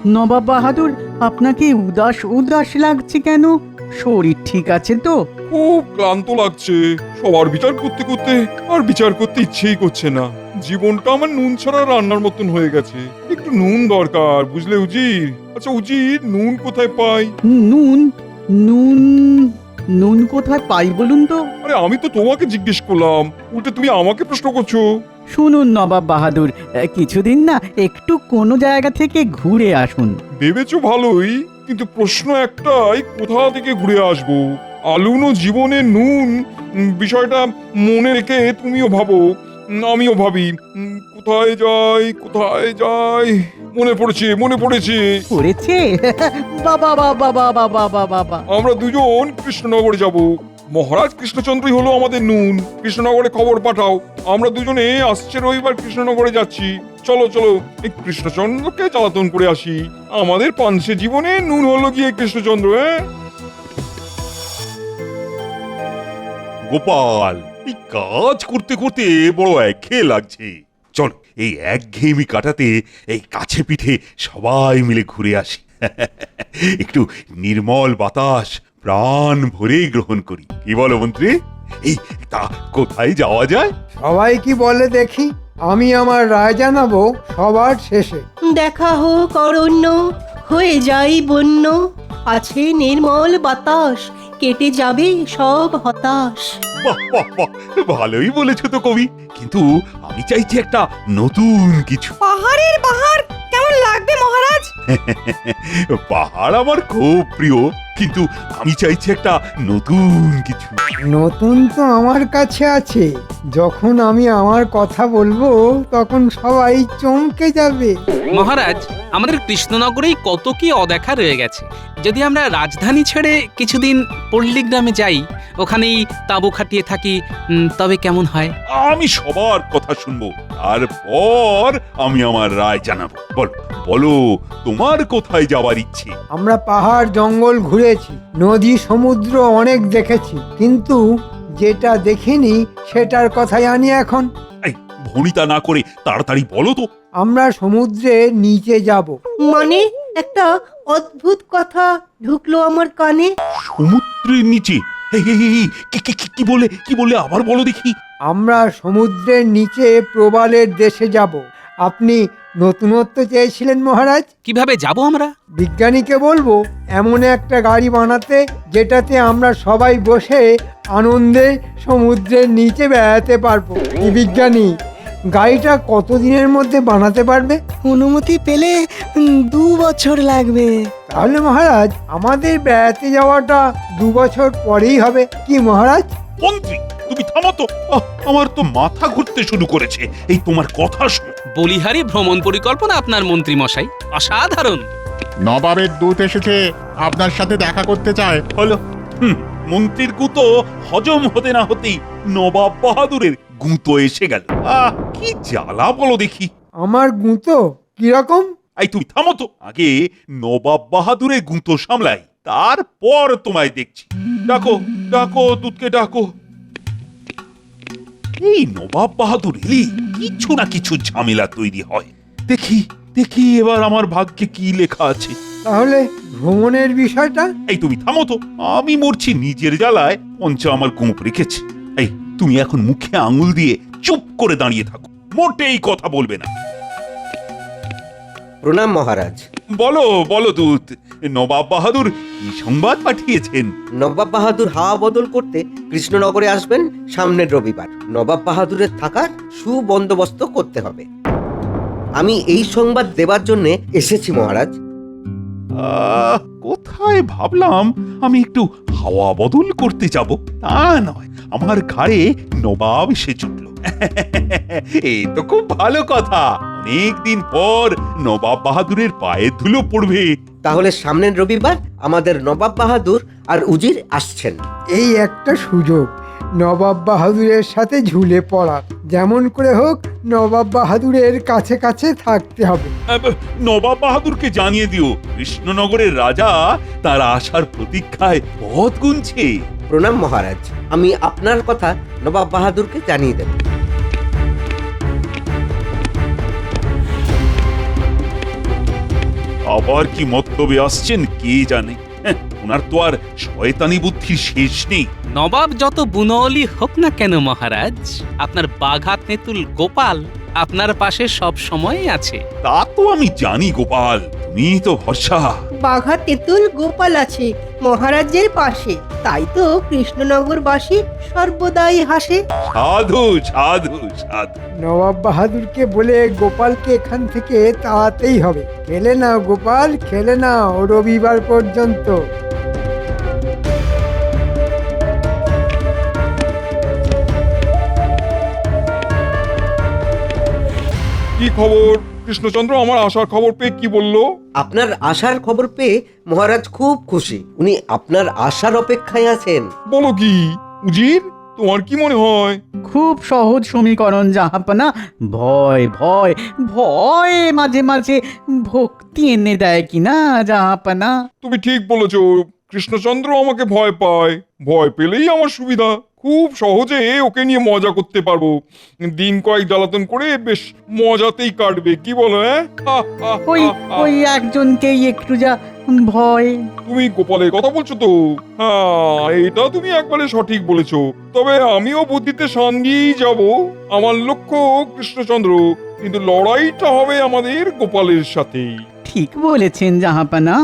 নবাব বাহাদুর, আপনাকে উদাস উদাস লাগছে কেন? শরীর ঠিক আছে তো? খুব ক্লান্ত লাগছে। সবার বিচার করতে করতে আর বিচার করতে ইচ্ছেই করছে না। জীবনটা আমার নুন ছাড়া রান্নার মতন হয়ে গেছে। একটু নুন দরকার, বুঝলে উজির? আচ্ছা উজির, নুন কোথায় পাই? নুন? নুন? নুন কোথায় পাই বলুন তো? আরে আমি তো তোমাকে জিজ্ঞেস করলাম, উল্টে তুমি আমাকে প্রশ্ন করছো। শুনুন নবাব বাহাদুর, কিছুদিন না একটু কোনো জায়গা থেকে ঘুরে আসুন। ভেবেছো ভালোই, কিন্তু প্রশ্ন একটাই, কোথা থেকে ঘুরে আসবো? আলুনো জীবনে নুন, বিষয়টা মনে রেখে তুমিও ভাবো, আমিও ভাবি। কোথায় যাই, কোথায় যাই? মনে পড়েছে, মনে পড়েছে। করেছে? বাবা বাবা বাবা বাবা বাবা! আমরা দুজন কৃষ্ণনগরে যাব। মহারাজ কৃষ্ণচন্দ্রই হলো আমাদের নুন। কৃষ্ণনগরে খবর পাঠাও, আমরা দুজনে আসছে রবিবার কৃষ্ণনগরে যাচ্ছি। চলো চলো, এই কৃষ্ণচন্দ্রকে জ্বালাতন করে আসি। আমাদের পাঞ্চে জীবনে নুন হলো গিয়ে কৃষ্ণচন্দ্র। গোপাল, এই কাজ করতে করতে বড় একঘেয়ে লাগছে। চল এই একঘেয়েমি কাটাতে এই কাছে পিঠে সবাই মিলে ঘুরে আসি। একটু নির্মল বাতাস প্রাণ ভরে গ্রহণ করি। কি বলো মন্ত্রী? এই তা কোথায় যাওয়া যায়? সবাই কি বলে দেখি, আমি আমার রায় জানাবো সবার শেষে। দেখা হোক অরণ্য, হয়ে যাই বন্য, আছে নির্মল বাতাস, কেটে যাবে সব হতাশ। বাহ বাহ বাহ, ভালোই বলেছো তো কবি, কিন্তু আমি চাইছি একটা নতুন কিছু। পাহাড়ের বাহার কেমন লাগবে মহারাজ? পাহাড় আমার খুব প্রিয়, কিন্তু আমি চাইছি একটা নতুন কিছু। নতুন তো আমার কাছে আছে, যখন আমি আমার কথা বলবো তখন সবাই চমকে যাবে। মহারাজ, আমাদের কৃষ্ণনগরেই কত কি অদেখা রয়ে গেছে। যদি আমরা রাজধানী ছেড়ে কিছুদিন পল্লীগ্রামে যাই, ওখানেই তাঁবু খাটিয়ে থাকি, তবে কেমন হয়? আমি সবার কথা শুনবো, তারপর আমি আমার রায় জানাবো। বলো বলো, তোমার কোথায় যাওয়ার ইচ্ছে? আমরা পাহাড় জঙ্গল ঘুরেছি, নদী সমুদ্র অনেক দেখেছি, কিন্তু যেটা দেখিনি সেটার কথাই আনি এখন। এই ভনিতা না করে তাড়াতাড়ি বলো তো। আমরা সমুদ্রের নিচে যাব। মানে একটা অদ্ভুত কথা ঢুকলো আমার কানে। সমুদ্রের নিচে? এই, এই, এই, কি বলে আবার বলো দেখি। আমরা সমুদ্রের নিচে প্রবালের দেশে যাব। আপনি নতুনত্ব চেয়েছিলেন মহারাজ, কিভাবে যাব আমরা? বিজ্ঞানীকে বলবো এমন একটা গাড়ি বানাতে যেটাতে আমরা সবাই বসে আনন্দে সমুদ্রের নিচে বেড়াতে পারবো। কি বিজ্ঞানী, গাড়িটা কতদিনের মধ্যে বানাতে পারবে? অনুমতি পেলে 2 বছর লাগবে। তাহলে মহারাজ আমাদের বেড়াতে যাওয়াটা 2 বছর পরেই হবে। কি মহারাজ? মন্ত্রী, তুমি থামো তো। আমার তো মাথা ঘুরতে শুরু করেছে এই তোমার কথা শুনে। বলিহারি ভ্রমণ পরিকল্পনা আপনার মন্ত্রী মশাই, অসাধারণ। নবাবের দূত এসেছে, আপনার সাথে দেখা করতে চায়। হলো, মন্ত্রীর গুঁতো হজম হতে না হতেই নবাব বাহাদুরের গুঁতো এসে গেল। কি জ্বালা বলো দেখি। আমার গুঁতো কিরকম? এই তুমি থামো তো, আগে নবাব বাহাদুরের গুঁতো সামলাই, তারপর তোমায় দেখছি। ডাকো ডাকো, দুধকে ডাকো। এই নবাব বাহাদুর এলি কিছু না কিছু ঝামেলা তৈরি হয়। দেখি দেখি এবার আমার ভাগ্যে কি লেখা আছে। তাহলে ভ্রমণের বিষয়টা? এই তুমি থামো তো, আমি মরছি নিজের জ্বালায়, পঞ্চা আমার গোঁপ রেখেছে। এই তুমি এখন মুখে আঙুল দিয়ে চুপ করে দাঁড়িয়ে থাকো, মোটেই কথা বলবে না। প্রণাম মহারাজ। বলো বলো দূত, নবাব বাহাদুর কি সংবাদ পাঠিয়েছেন? নবাব বাহাদুর হাওয়া বদল করতে কৃষ্ণনগরে আসবেন সামনের রবিবার। নবাব বাহাদুরের থাকার সুবন্দোবস্ত করতে হবে। আমি এই সংবাদ দেবার জন্য এসেছি মহারাজ। কোথায় ভাবলাম আমি একটু হাওয়া বদল করতে যাব, তা নয়, আমার ঘাড়ে নবাব এসে জুটল। এই তো খুব ভালো কথা, অনেকদিন পর নবাব বাহাদুরের পায়ের ধুলো পড়বে। তাহলে সামনের রবিবার আমাদের নবাব বাহাদুর আর উজির আসছেন। এই একটা সুযোগ নবাব বাহাদুরের সাথে ঝুলে পড়া। যেমন করে হোক নবাব বাহাদুরের কাছে কাছে থাকতে হবে। নবাব বাহাদুরকে জানিয়ে দিও কৃষ্ণনগরের রাজা তার আসার প্রতীক্ষায় পথ গুনছে। প্রণাম মহারাজ, আমি আপনার কথা নবাব বাহাদুরকে জানিয়ে দেব। আবার কি মতলবে আসছেন কে জানে। হ্যাঁ, ওনার তো আর শয়তানি বুদ্ধির শেষ নেই। নবাব যত বুনলি হোক না কেন মহারাজ, আপনার বাঘা তেঁতুল গোপাল আপনার পাশে সব সময় আছে। তা তো আমি জানি গোপাল, তুমি তো ভরসা। বাঘা তেঁতুল গোপাল আছে মহারাজের পাশে, তাই তো কৃষ্ণনগরবাসী সর্বদাই হাসে। সাধু সাধু সাধু। নবাব বাহাদুরকে বলে গোপালকে এখান থেকে তাড়াতেই হবে। খেলে নাও গোপাল, খেলে নাও রবিবার পর্যন্ত। কি খবর কৃষ্ণচন্দ্র? আমার আসার খবর পেয়ে কি বললো? আপনার আসার খবর পেয়ে মহারাজ খুব খুশি। উনি আপনার আসার অপেক্ষায় আছেন। বলো কি উজির, তোমার কি মনে হয়? খুব সহজ সমীকরণ জাহাপনা। ভয় ভয় ভয় মাঝে মাঝে ভক্তি এনে দেয় কিনা জাহাপনা। তুমি ঠিক বলেছো, কৃষ্ণচন্দ্র আমাকে ভয় পায়। ভয় পেলেই আমার সুবিধা, খুব সহজে ওকে নিয়ে মজা করতে পারবো। দিন কয়েক জ্বালাতন করে বেশ মজাতেই কাটবে, কি বলো? ওই ওই একজনকেই একটু যা ভয়। তুমি গোপালের কথা বলছো তো? হ্যাঁ, এটা তুমি একবারে সঠিক বলেছো। তবে আমিও বুদ্ধিতে শান দিয়েই যাব। আমার লক্ষ্য কৃষ্ণচন্দ্র, কিন্তু লড়াইটা হবে আমাদের গোপালের সাথেই। ঠিক বলেছেন জাহাপনা।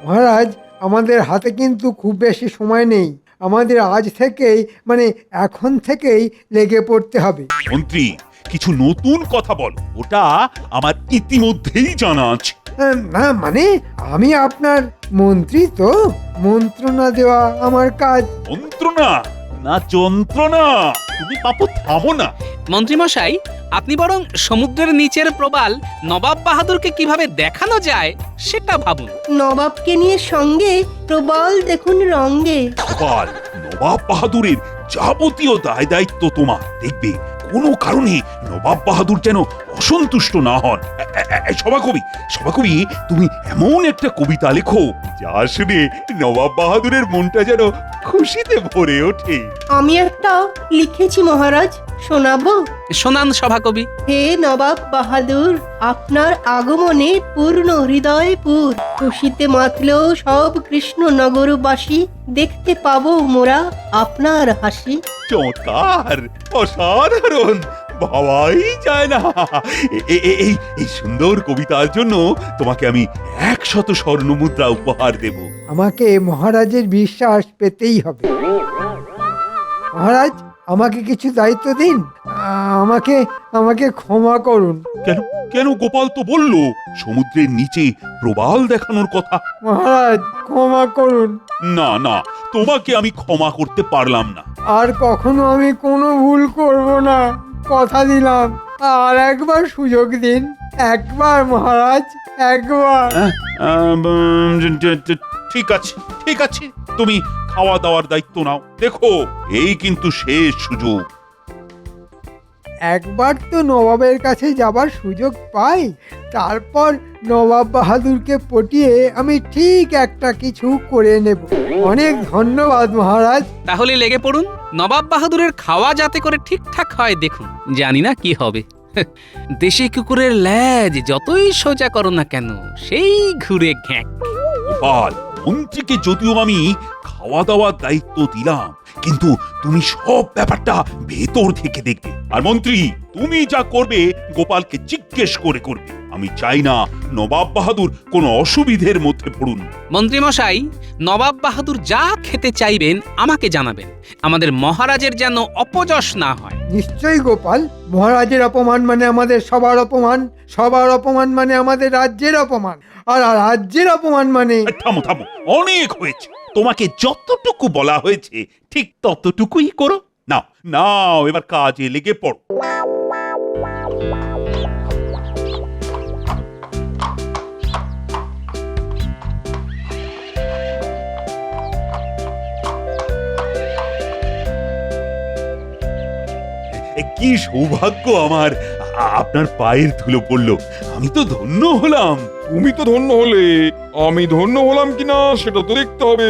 মহারাজ, আমাদের হাতে কিন্তু খুব বেশি সময় নেই। আমাদের আজ থেকেই মানে এখন থেকেই লেগে পড়তে হবে। মন্ত্রী, কিছু নতুন কথা বলো, ওটা আমার ইতিমধ্যেই জানা আছে। না মানে আমি আপনার মন্ত্রী, তো মন্ত্রণা দেওয়া আমার কাজ। মন্ত্রণা না যন্ত্রণা? তুমি পাপু থামো না। মন্ত্রীমশাই, আপনি বরং সমুদ্রের নিচের প্রবাল নবাব বাহাদুরকে কিভাবে দেখানো যায় সেটা ভাবুন। নবাবকে নিয়ে সঙ্গে প্রবল দেখুন রঙ্গে। গোপাল, নবাব বাহাদুরের যাবতীয় দায় দায়িত্ব তোমার। দেখবে কোনো কারণে নবাব বাহাদুর যেন অসন্তুষ্ট না হন। সভাকবি, সভাকবি, তুমি এমন একটা কবিতা লেখো যা শুনে নবাব বাহাদুরের মনটা যেন খুশিতে ভরে ওঠে। আমি একটা লিখেছি মহারাজ, শোনাবো? শোনান সভাকবি। হে নবাব বাহাদুর, আপনার আগমনে পূর্ণ হৃদয়পুর, খুশিতে মাতল সব কৃষ্ণনগরবাসী, দেখতে পাবো মোরা আপনার হাসি। চমৎকার, অসাধারণ, ভাবাই যায় না। এই সুন্দর কবিতার জন্য তোমাকে আমি 100 স্বর্ণমুদ্রা উপহার দেব। আমাকে মহারাজের বিশ্বাস পেতেই হবে। মহারাজ, আমাকে কিছু দায়িত্ব দিন। আমাকে আমাকে ক্ষমা করুন। কেন কেন? গোপাল তো বলল সমুদ্রের নিচে প্রবাল দেখানোর কথা। মহারাজ, ক্ষমা করুন। না না, তোমাকে আমি ক্ষমা করতে পারলাম না। আর কখনো আমি কোনো ভুল করব না, কথা দিলাম। আর একবার সুযোগ দিন, একবার মহারাজ, একবার। ঠিক আছে, ঠিক আছে, তুমি খাওয়া দাওয়ার দায়িত্ব নাও। দেখো, এই কিন্তু শেষ সুযোগ। একবার তো নবাবের কাছে যাবার সুযোগ পাই, তারপর নবাব বাহাদুরকে পটিয়ে আমি ঠিক একটা কিছু করে নেব। অনেক ধন্যবাদ মহারাজ। তাহলে লেগে পড়ুন, নবাব বাহাদুরের খাওয়া যাতে করে ঠিকঠাক হয় দেখুন। জানি না কি হবে। দেশি কুকুরের ল্যাজ যতই সোজা করো না কেন, সেই ঘুরে ঘ্যাঁক। গোপাল, মন্ত্রীকে যদিও আমি খাওয়া দাওয়ার দায়িত্ব দিলাম, কিন্তু তুমি সব ব্যাপারটা ভেতর থেকে দেখবে। আর মন্ত্রী, তুমি যা করবে গোপালকে জিজ্ঞেস করে করবে। আমি চাই না নবাব বাহাদুর কোনো অসুবিধের মধ্যে পড়ুন। মন্ত্রীমশাই, নবাব বাহাদুর যা খেতে চাইবেন আমাকে জানাবেন। আমাদের মহারাজের যেন অপযশ না হয়। নিশ্চয়ই গোপাল, মহারাজের অপমান মানে আমাদের সবার অপমান, সবার অপমান মানে আমাদের রাজ্যের অপমান, আর রাজ্যের অপমান মানে। থামো থামো, অনেক হয়েছে। তোমাকে যতটুকু বলা হয়েছে ঠিক ততটুকুই করো। নাও নাও, এবার কাজে লেগে পড়ো। কি সৌভাগ্য আমার, আপনার পায়ের ধুলো পড়লো। আমি তো ধন্য হলাম। তুমি তো ধন্য হলে, আমি ধন্য হলাম কিনা সেটা তো দেখতে হবে।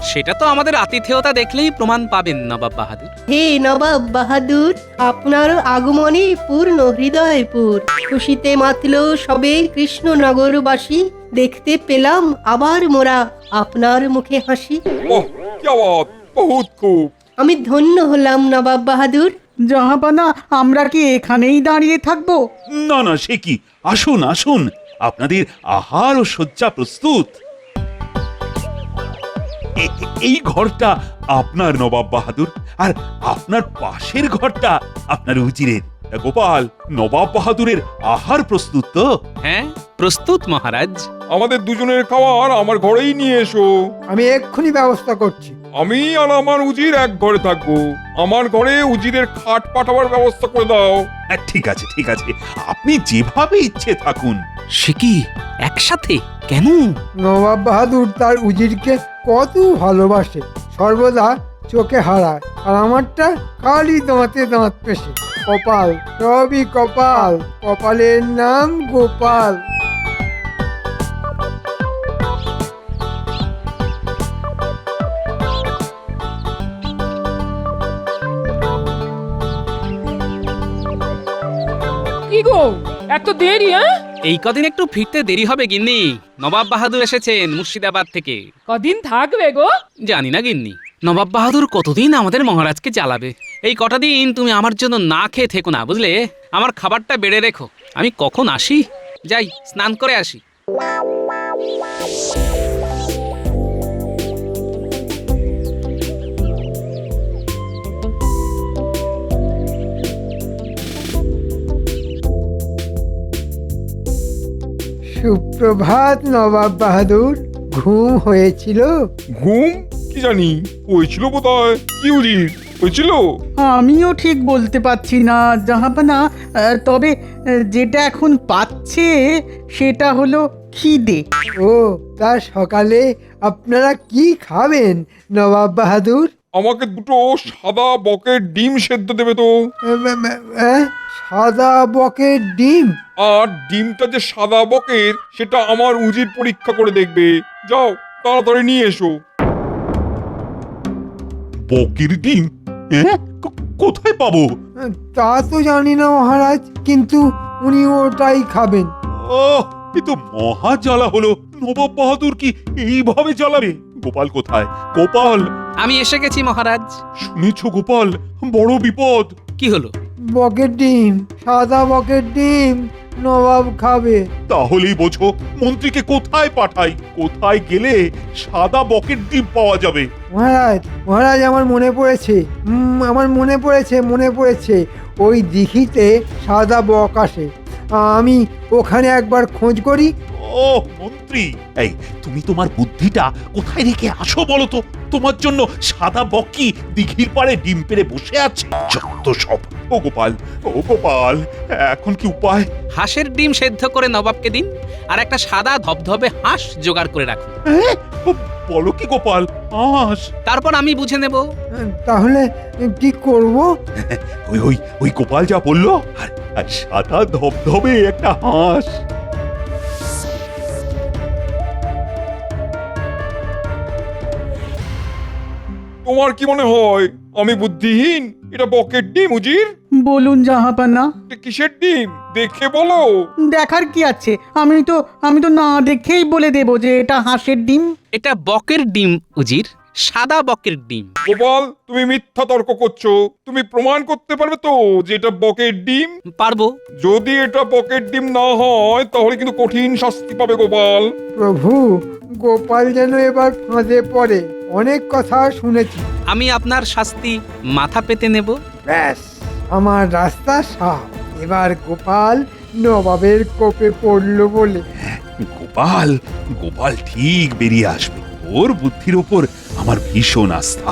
সেটা তো আমাদের আতিথেয়তা দেখলেই প্রমাণ পাবেন নবাব বাহাদুর। হে নবাব বাহাদুর, আপনার আগমনে পূর্ণ হৃদয়পুর, খুশিতে মাতল সবে কৃষ্ণনগরবাসী, দেখতে পেলাম আবার মোরা আপনার মুখে হাসি। ওহ, কি আওয়াজ, বহুত খুব। আমি ধন্য হলাম নবাব বাহাদুর। জাহাপানা, আমরা কি এখানেই দাঁড়িয়ে থাকবো? না না, সে কি, আসুন আসুন, আপনাদের আহার ও শয্যা প্রস্তুত। এই ঘরটা আপনার নবাব বাহাদুর, আর আপনার পাশের ঘরটা আপনার উজিরের। গোপাল, নবাব বাহাদুরের আহার প্রস্তুত তো? হ্যাঁ, প্রস্তুত মহারাজ। আমাদের দুজনের খাবার আমার ঘরেই নিয়ে এসো। আমি এক্ষুনি ব্যবস্থা করছি। আমি আর আমার উজির এক ঘরে থাকবো। আমার ঘরে উজিরের খাট পাঠাবার ব্যবস্থা করে দাও। ঠিক আছে ঠিক আছে, আপনি যেভাবে ইচ্ছে থাকুন। সে কি, একসাথে কেন? নবাব বাহাদুর তার উজিরকে কত ভালোবাসে, সর্বদা চোখে হারায়, আর আমারটা খালি দাঁতে দাঁত পেশে। কপাল, সবই কপাল, কপালের নাম গোপাল। কি গো, এত দেরি? হ্যাঁ, এই কদিন একটু ফিরতে দেরি হবে গিন্নি। নবাব বাহাদুর এসেছেন মুর্শিদাবাদ থেকে। কদিন থাকবে গো? জানি না গিন্নি, নবাব বাহাদুর কতদিন আমাদের মহারাজকে জ্বালাবে। এই কটা দিন তুমি আমার জন্য না খেয়ে থেকো না, বুঝলে? আমার খাবারটা বেড়ে রেখো, আমি কখন আসি, যাই স্নান করে আসি। সুপ্রভাত নবাব বাহাদুর, ঘুম হয়েছিল? ঘুম কি জানি, হয়েছিল বোধহয়। কি উজির, হয়েছিল? আমিও ঠিক বলতে পারছি না জাহাপানা, তবে যেটা এখন পাচ্ছে সেটা হলো খিদে। ও, তা সকালে আপনারা কি খাবেন নবাব বাহাদুর? আমাকে দুটো সাদা বকের ডিম সেদ্ধ দেবে তো। সাদা বকের ডিম? আর ডিমটা যে সাদা বকের সেটা আমার উজির পরীক্ষা করে দেখবে। যাও, তাড়াতাড়ি নিয়ে এসো। বকের ডিম? হ্যাঁ, কোথায় পাবো? তা তো জানি না মহারাজ, কিন্তু উনি ওটাই খাবেন। ও, এ তো মহা জ্বালা হলো। নবাব বাহাদুর কি এইভাবে জ্বালাবে? গোপাল কোথায়? গোপাল! আমি এসে গেছি মহারাজ। শুনেছ গোপাল, বড় বিপদ। কি হলো? বকের ডিম, সাদা বকের ডিম নবাব খাবে। তাহলেই বোঝো মন্ত্রীকে কোথায় পাঠাই, কোথায় গেলে সাদা বকের ডিম পাওয়া যাবে। মহারাজ, মহারাজ, আমার মনে পড়েছে, আমার মনে পড়েছে, ওই দিঘিতে সাদা বক আসে। আমি ওখানে একবার খোঁজ করি। ও মন্ত্রী, এই তুমি তোমার বুদ্ধিটা কোথায় রেখে আসো বলো তো? তোমার জন্য সাদা বকি দিঘির পাড়ে ডিম পেড়ে বসে আছে। যত সব। ও গোপাল, ও গোপাল, এখন কি উপায়? হাঁসের ডিম সেদ্ধ করে নবাবকে দিন, আর একটা সাদা ধবধবে হাঁস জোগাড় করে রাখুন। বলো কি গোপাল, হাঁস? তারপর আমি বুঝে নেব। তাহলে কি করব? ওই ওই ওই গোপাল যা বললো, আর সাদা ধবধবে একটা হাঁস। তোমার কি মনে হয় আমি বুদ্ধিহীন? এটা বকের ডিম উজির। বলুন জাহাপানা। এটা কিসের ডিম দেখে বলো। দেখার কি আছে? আমি তো না দেখেই বলে দেব যে এটা হাঁসের ডিম। এটা বকের ডিম উজির, সাদা বকের ডিম। গোপাল, তুমি মিথ্যা তর্ক করছো। তুমি প্রমাণ করতে পারবে তো যে এটা বকের ডিম? পারবো। যদি এটা বকের ডিম না হয় তাহলে কিন্তু কঠিন শাস্তি পাবে গোপাল। প্রভু, গোপাল যেন এবার ফাঁদে পড়ে। অনেক কথা শুনেছি। আমি আপনার শাস্তি মাথা পেতে নেব। ব্যাস, আমার রাস্তা সাফ। এবার গোপাল নবাবের কোপে পড়লো বলে। গোপাল, গোপাল ঠিক বেরিয়ে আসবে। ওর বুদ্ধির উপর আমার ভীষণ আস্থা।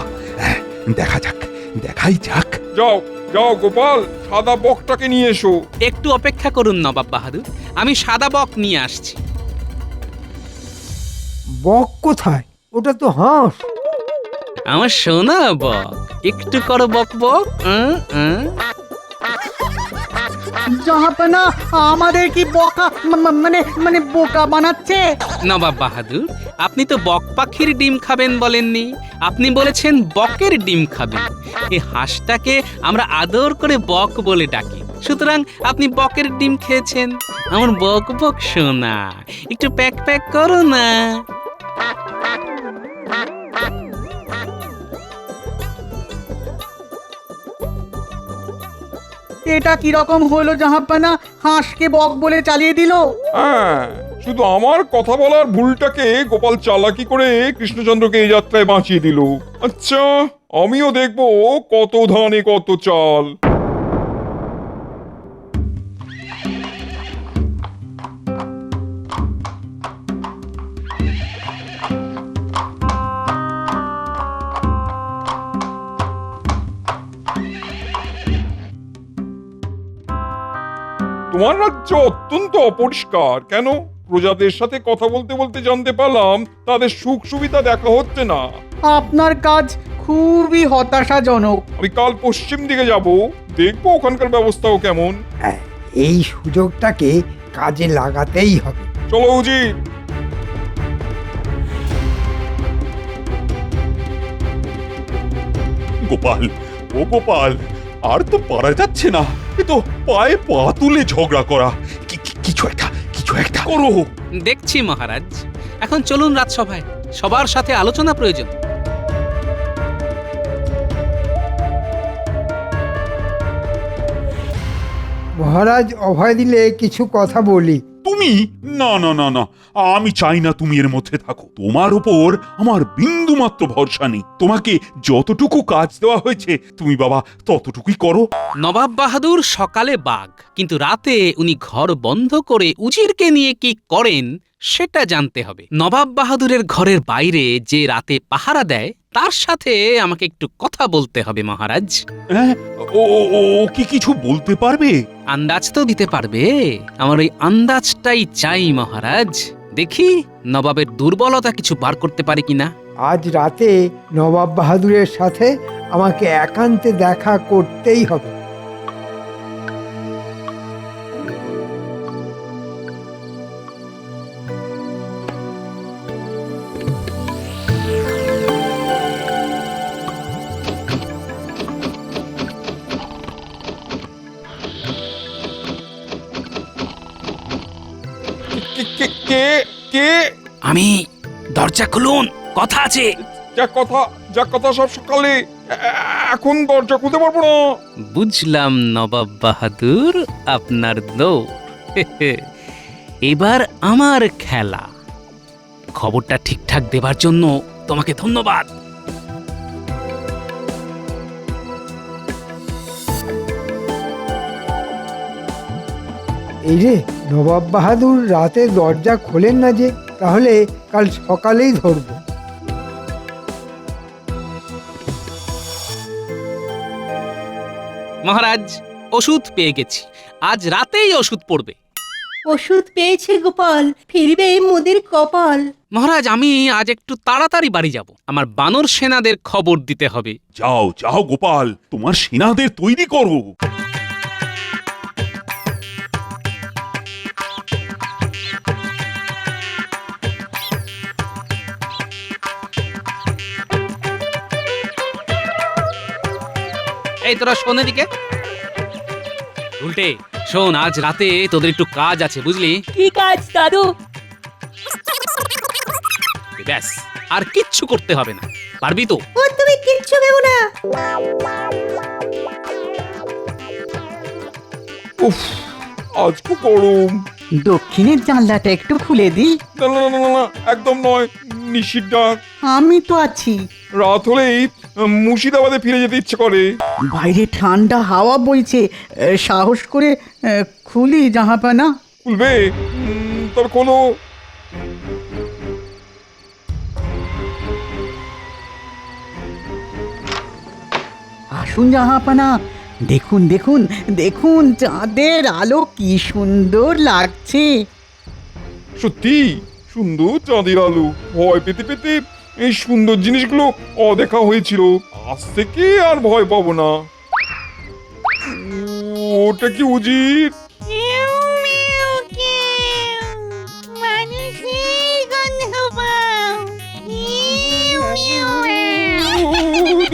দেখাই যাক। যাও যাও গোপাল, সাদা বকটাকে নিয়ে এসো। একটু অপেক্ষা করুন নবাব বাহাদুর, আমি সাদা বক নিয়ে আসছি। বক কোথায়? ওটা তো হাঁস। আমার সোনা বক, একটু করো বক বক। জাহাপনা আমাদের কি বকা মানে বোকা বানাচ্ছে? নবাব বাহাদুর, আপনি তো বক পাখির ডিম খাবেন বলেননি, আপনি বলেছেন বকের ডিম খাবেন। এই হাঁসটাকে আমরা আদর করে বক বলে ডাকি, সুতরাং আপনি বকের ডিম খেয়েছেন। আমার বক বক সোনা, একটু প্যাক প্যাক করো না। এটা কি রকম হলো জাহাপনা? হাঁসকে বক বলে চালিয়ে দিল। হ্যাঁ, শুধু আমার কথা বলার ভুলটাকে গোপাল চালাকি করে কৃষ্ণচন্দ্রকে এই যাত্রায় বাঁচিয়ে দিল। আচ্ছা, আমিও দেখবো কত ধানে কত চাল। তোমার রাজ্য অত্যন্ত অপরিষ্কার। কেন? প্রজাদের সাথে কথা বলতে বলতে জানতে পারলাম তাদের সুখ সুবিধা দেখা হচ্ছে না। আপনার কাজ খুবই হতাশাজনক। আমি কাল পশ্চিম দিকে যাব, দেখবো ওখানকার ব্যবস্থাও কেমন। হ্যাঁ, এই সুযোগটাকে কাজে লাগাতেই হবে। চলো উজির। গোপাল, ও গোপাল, আর তো পারা যাচ্ছে না। এ তো পায়ে পা তুলে ঝগড়া করা। কিছু একটা করো। দেখছি মহারাজ, এখন চলুন রাজসভায়, সবার সাথে আলোচনা প্রয়োজন। মহারাজ অভয় দিলে কিছু কথা বলি। তুমি? না না না না, আমি চাই না তুমি এর মধ্যে থাকো। তোমার উপর আমার বিন্দু মাত্র ভরসা নেই। তোমাকে যতটুকু কাজ দেওয়া হয়েছে তুমি বাবা ততটুকুই করো। নবাব বাহাদুর সকালে বাঘ, কিন্তু রাতে উনি ঘর বন্ধ করে উজিরকে নিয়ে কি করেন সেটা জানতে হবে। নবাব বাহাদুরের ঘরের বাইরে যে রাতে পাহারা দেয় তার সাথে আমাকে একটু কথা বলতে হবে মহারাজ। হ্যাঁ, ও ও কি কিছু বলতে পারবে? আন্দাজ তো দিতে পারবে। আমার ওই আন্দাজটাই চাই মহারাজ। দেখি নবাবের দুর্বলতা কিছু বার করতে পারে কিনা। আজ রাতে নবাব বাহাদুরের সাথে আমাকে একান্তে দেখা করতেই হবে। কে কে? আমি। দরজা খুলুন, কথা আছে। যা কথা সব সকালে। এখন দরজা খুলতে পারবো না। বুঝলাম নবাব বাহাদুর, আপনার দৌড়। এবার আমার খেলা। খবরটা ঠিকঠাক দেবার জন্য তোমাকে ধন্যবাদ। এই রে, নবাব বাহাদুর রাতে দরজা খোলেন না যে, তাহলে কাল সকালেই ধরবো। মহারাজ, ওষুধ পেয়ে গেছি, আজ রাতেই ওষুধ পড়বে। ওষুধ পেয়েছে গোপাল, ফিরবে মোদের কপাল। মহারাজ, আমি আজ একটু তাড়াতাড়ি বাড়ি যাব, আমার বানর সেনাদের খবর দিতে হবে। যাও যাও গোপাল, তোমার সেনাদের তৈরি করো। এই তোরা শোন এদিকে। উল্টে শোন, আজ রাতে তোদের একটু কাজ আছে, বুঝলি? কি কাজ দাদু? ব্যাস, আর কিচ্ছু করতে হবে না, পারবি তো? ও তুমি কিচ্ছু ভেবো না। উফ, আজ খুব গরম। দক্ষিণের জানলাটা একটু খুলে দিই। না না না না না, একদম নয়। নিশির ডাক। আমি তো আছি। রাত হলেই মুর্শিদাবাদে ফিরে যেতে ইচ্ছে করে। বাইরে ঠান্ডা হাওয়া বইছে, সাহস করে খুলি জাহাপানা। খুলবে? তবে খোলো। আসুন জাহাপানা, দেখুন দেখুন দেখুন, চাঁদের আলো কি সুন্দর লাগছে। সত্যি সুন্দর চাঁদের আলো। ভয় পেতে পেতে এই সুন্দর জিনিসগুলো অদেখা হয়েছিল। আজ থেকে আর ভয় পাবো না। ওটা কি উজির?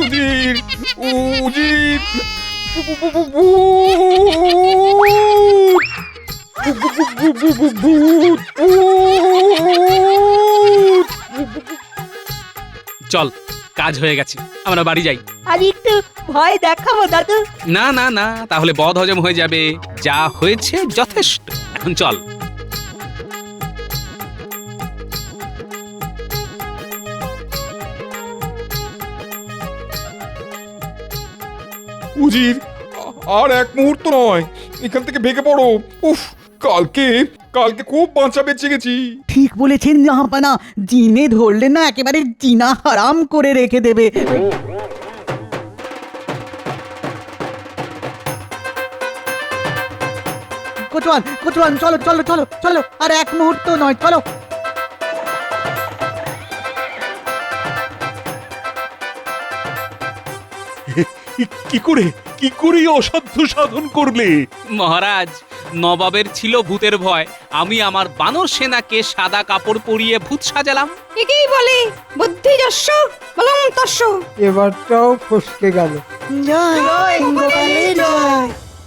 উজির, উজির, চল, কাজ হয়ে গেছে, আমরা বাড়ি যাই। আর একটু ভয় দেখাবো দাদু। না না না, তাহলে বদ হজম হয়ে যাবে। যা হয়েছে যথেষ্ট, এখন চল। উজির, আর এক মুহূর্ত নয়, এখান থেকে ভেগে পড়ো। উফ, কালকে কালকে খুব বাঁচা বেঁচে গেছি। ঠিক বলেছেন জাহাপানা, জিনে ধরলে না একেবারে জিনা হারাম করে রেখে দেবে। কোচওয়ান, কোচওয়ান, চলো চলো চলো চলো, আর এক মুহূর্ত নয়, চলো। কি করে এই অসাধ্য সাধন করলে? মহারাজ, নবাবের ছিল ভূতের ভয়, আমি আমার বানর সেনাকে সাদা কাপড় পরিয়ে ভূত সাজালাম। একেই বলে বুদ্ধি যস্য বলং তস্য। এবারটাও ফসকে গেল। জয় ইন্দ্রপালের জয়।